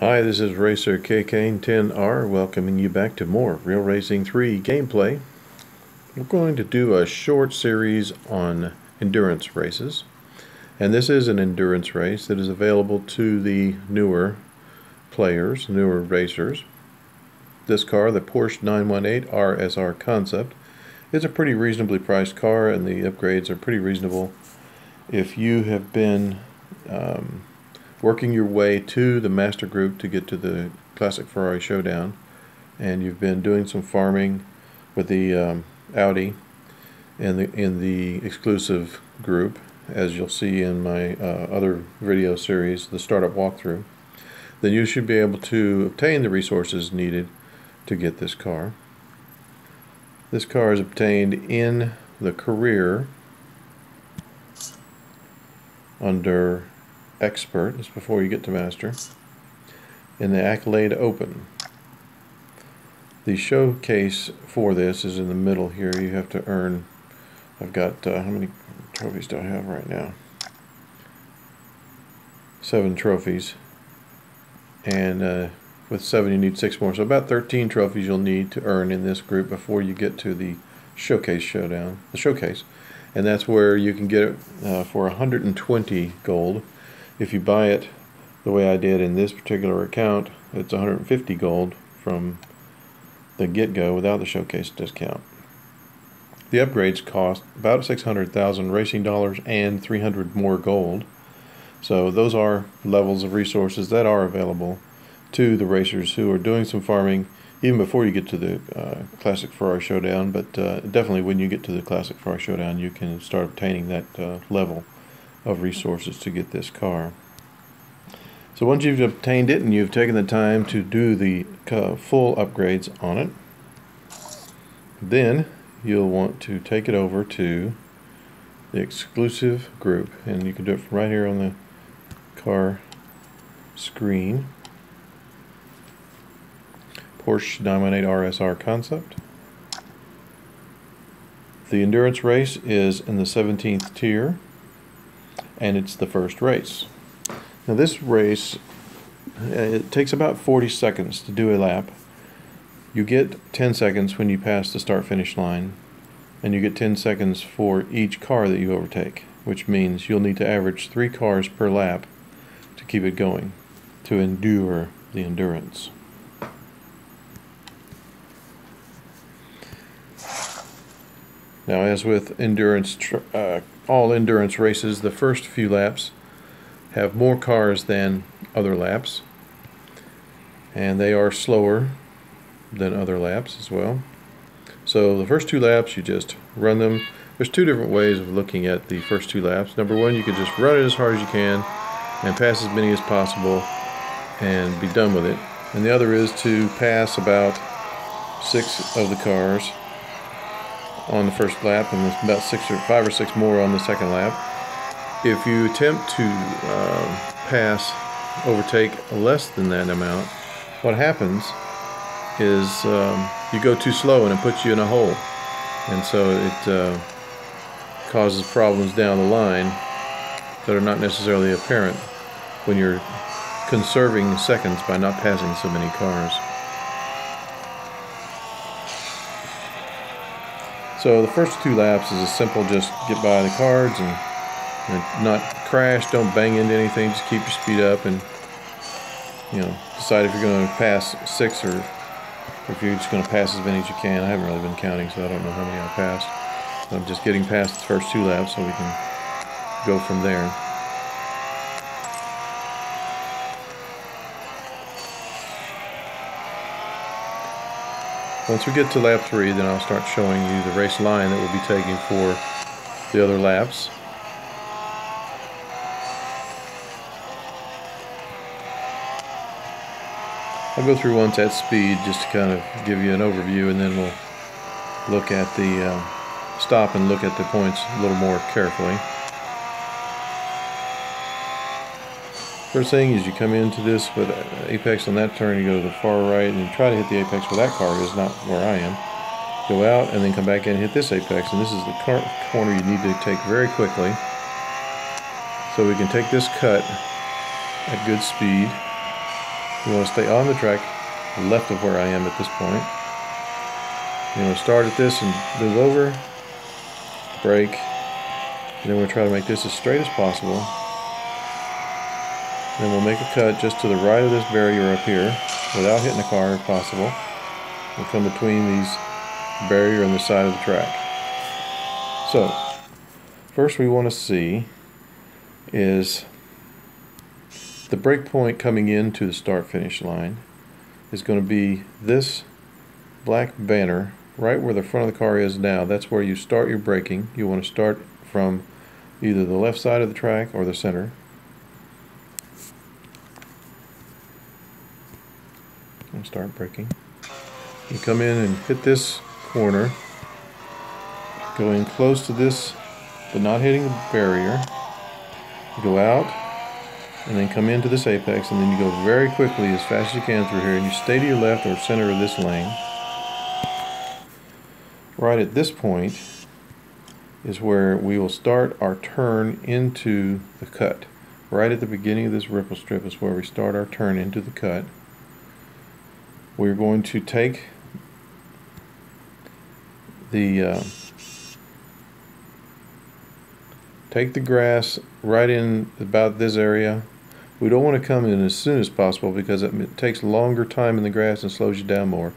Hi, this is Racer KK10R welcoming you back to more Real Racing 3 gameplay. We're going to do a short series on endurance races, and this is an endurance race that is available to the newer players, newer racers. This car, the Porsche 918 RSR Concept, is a pretty reasonably priced car, and the upgrades are pretty reasonable. If you have been working your way to the master group to get to the Classic Ferrari Showdown, and you've been doing some farming with the Audi in the exclusive group, as you'll see in my other video series, the startup walkthrough, then you should be able to obtain the resources needed to get this car. This car is obtained in the career under Expert. It's before you get to Master, in the Accolade Open. The showcase for this is in the middle here. You have to earn, I've got, how many trophies do I have right now? 7 trophies, and with 7 you need 6 more, so about 13 trophies you'll need to earn in this group before you get to the showcase showdown, the showcase, and that's where you can get it for 120 gold. If you buy it the way I did in this particular account, it's 150 gold from the get-go without the showcase discount. The upgrades cost about 600,000 racing dollars and 300 more gold. So those are levels of resources that are available to the racers who are doing some farming even before you get to the Classic Ferrari Showdown, but definitely when you get to the Classic Ferrari Showdown you can start obtaining that level of resources to get this car. So once you've obtained it and you've taken the time to do the full upgrades on it, then you'll want to take it over to the exclusive group, and you can do it from right here on the car screen. Porsche 918 RSR Concept. The endurance race is in the 17th tier, and it's the first race. Now this race, it takes about 40 seconds to do a lap. You get 10 seconds when you pass the start-finish line, and you get 10 seconds for each car that you overtake, which means you'll need to average 3 cars per lap to keep it going, to endure the endurance. Now, as with endurance, all endurance races, the first few laps have more cars than other laps, and they are slower than other laps as well. So the first 2 laps, you just run them. There's 2 different ways of looking at the first 2 laps. Number 1, you can just run it as hard as you can and pass as many as possible and be done with it. And the other is to pass about 6 of the cars on the first lap, and there's about 5 or 6 more on the second lap. If you attempt to overtake less than that amount, what happens is you go too slow and it puts you in a hole, and so it causes problems down the line that are not necessarily apparent when you're conserving seconds by not passing so many cars. So the first 2 laps is a simple, just get by the cards and not crash, don't bang into anything, just keep your speed up, and decide if you're going to pass 6 or if you're just going to pass as many as you can. I haven't really been counting, so I don't know how many I passed. I'm just getting past the first 2 laps so we can go from there. Once we get to lap 3, then I'll start showing you the race line that we'll be taking for the other laps. I'll go through once at speed just to kind of give you an overview, and then we'll look at the stop and look at the points a little more carefully. First thing is you come into this with apex on that turn, you go to the far right and you try to hit the apex where that car is, not where I am. Go out and then come back in and hit this apex, and this is the corner you need to take very quickly so we can take this cut at good speed. You want to stay on the track left of where I am at this point. You want to start at this and move over, brake, and then we'll try to make this as straight as possible. Then we'll make a cut just to the right of this barrier up here without hitting the car if possible. We'll come between these barrier and the side of the track. So, first we want to see is the brake point coming into the start-finish line is going to be this black banner right where the front of the car is now. That's where you start your braking. You want to start from either the left side of the track or the center. And start braking. You come in and hit this corner, go in close to this but not hitting the barrier. You go out and then come into this apex, and then you go very quickly as fast as you can through here, and you stay to your left or center of this lane. Right at this point is where we will start our turn into the cut. Right at the beginning of this ripple strip is where we start our turn into the cut. We're going to take the grass right in about this area. We don't want to come in as soon as possible because it takes longer time in the grass and slows you down more.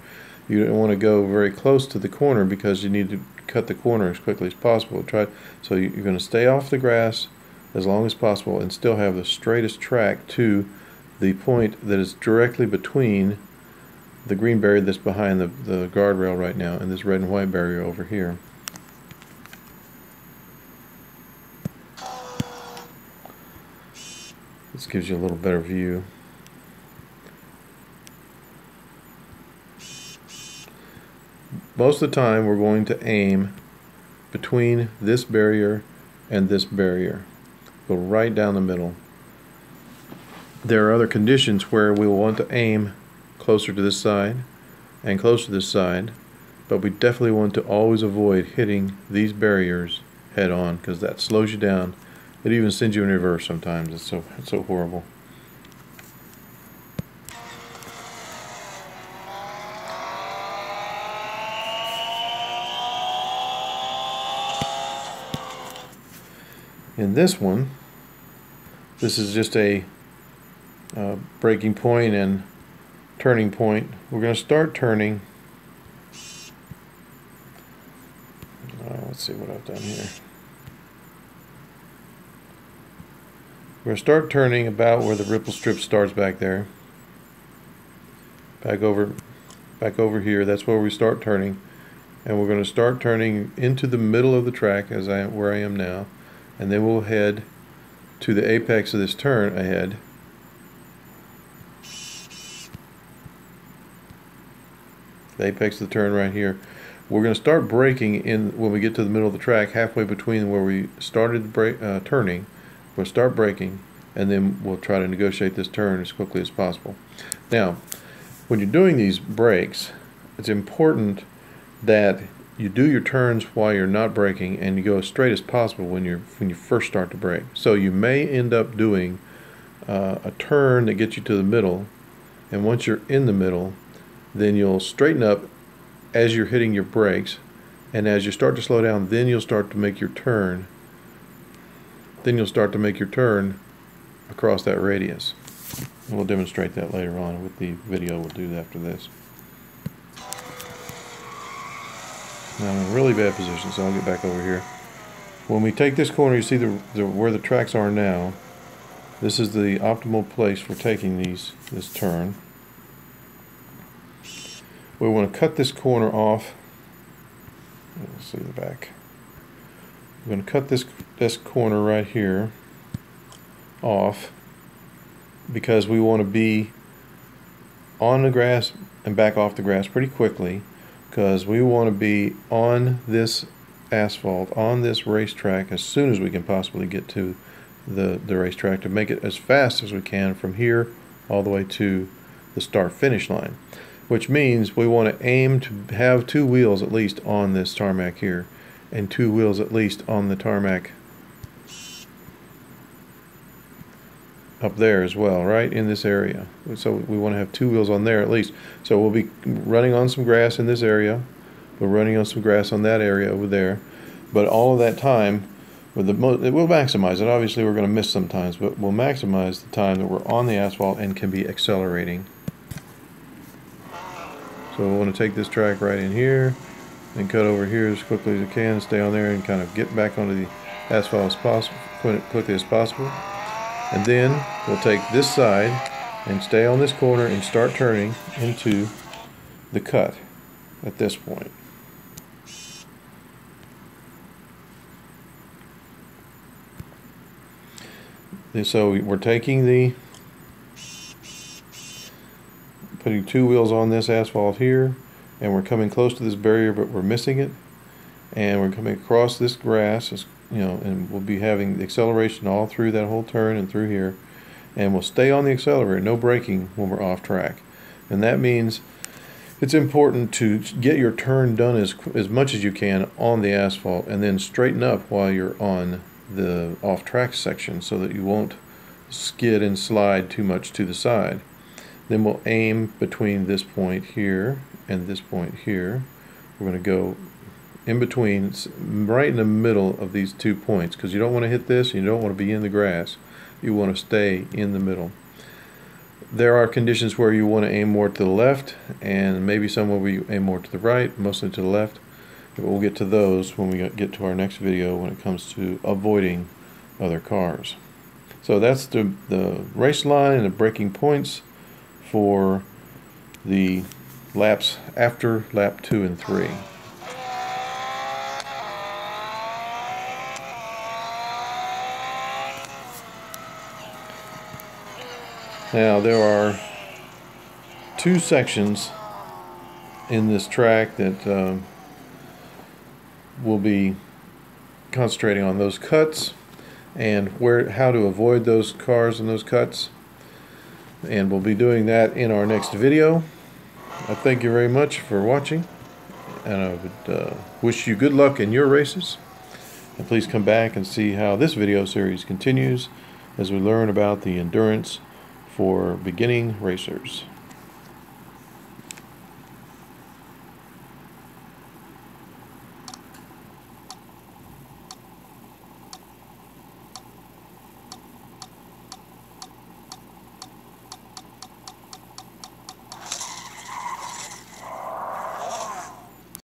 You don't want to go very close to the corner because you need to cut the corner as quickly as possible. So you're going to stay off the grass as long as possible and still have the straightest track to the point that is directly between the green barrier that's behind the guardrail right now and this red and white barrier over here. This gives you a little better view. Most of the time we're going to aim between this barrier and this barrier. Go right down the middle. There are other conditions where we will want to aim closer to this side and closer to this side, but we definitely want to always avoid hitting these barriers head on because that slows you down. It even sends you in reverse sometimes. It's so horrible. In this one, this is just a braking point and turning point. We're going to start turning. Let's see what I've done here. We're going to start turning about where the ripple strip starts back there. Back over here. That's where we start turning. And we're going to start turning into the middle of the track where I am now. And then we'll head to the apex of this turn ahead. The apex of the turn right here. We're going to start braking in when we get to the middle of the track, halfway between where we started turning. We'll start braking, and then we'll try to negotiate this turn as quickly as possible. Now, when you're doing these brakes, it's important that you do your turns while you're not braking, and you go as straight as possible when you first start to brake. So you may end up doing a turn that gets you to the middle, and once you're in the middle, then you'll straighten up as you're hitting your brakes, and as you start to slow down, then you'll start to make your turn. Then you'll start to make your turn across that radius. And we'll demonstrate that later on with the video we'll do after this. Now I'm in a really bad position, so I'll get back over here. When we take this corner, you see where the tracks are now. This is the optimal place for taking this turn. We want to cut this corner off. Let's see the back. We're going to cut this corner right here off because we want to be on the grass and back off the grass pretty quickly, because we want to be on this asphalt, on this racetrack as soon as we can possibly get to the racetrack, to make it as fast as we can from here all the way to the start-finish line, which means we want to aim to have 2 wheels at least on this tarmac here, and 2 wheels at least on the tarmac up there as well, right in this area. So we want to have 2 wheels on there at least. So we'll be running on some grass in this area. We're running on some grass on that area over there. But all of that time, we'll maximize it. Obviously, we're going to miss sometimes, but we'll maximize the time that we're on the asphalt and can be accelerating. So we want to take this track right in here and cut over here as quickly as we can, stay on there and kind of get back onto the asphalt as possible, quickly as possible. And then we'll take this side and stay on this corner and start turning into the cut at this point. And so we're taking putting 2 wheels on this asphalt here, and we're coming close to this barrier, but we're missing it. And we're coming across this grass, and we'll be having the acceleration all through that whole turn and through here. And we'll stay on the accelerator, no braking when we're off track. And that means it's important to get your turn done as much as you can on the asphalt, and then straighten up while you're on the off-track section so that you won't skid and slide too much to the side. Then we'll aim between this point here and this point here. We're going to go in between, right in the middle of these 2 points, because you don't want to hit this and you don't want to be in the grass. You want to stay in the middle. There are conditions where you want to aim more to the left, and maybe some where we aim more to the right, mostly to the left. But we'll get to those when we get to our next video when it comes to avoiding other cars. So that's the race line and the braking points for the laps after lap 2 and 3. Now there are 2 sections in this track that we'll be concentrating on those cuts and how to avoid those cars and those cuts, and we'll be doing that in our next video. I thank you very much for watching, and I would wish you good luck in your races, and please come back and see how this video series continues as we learn about the endurance for beginning racers.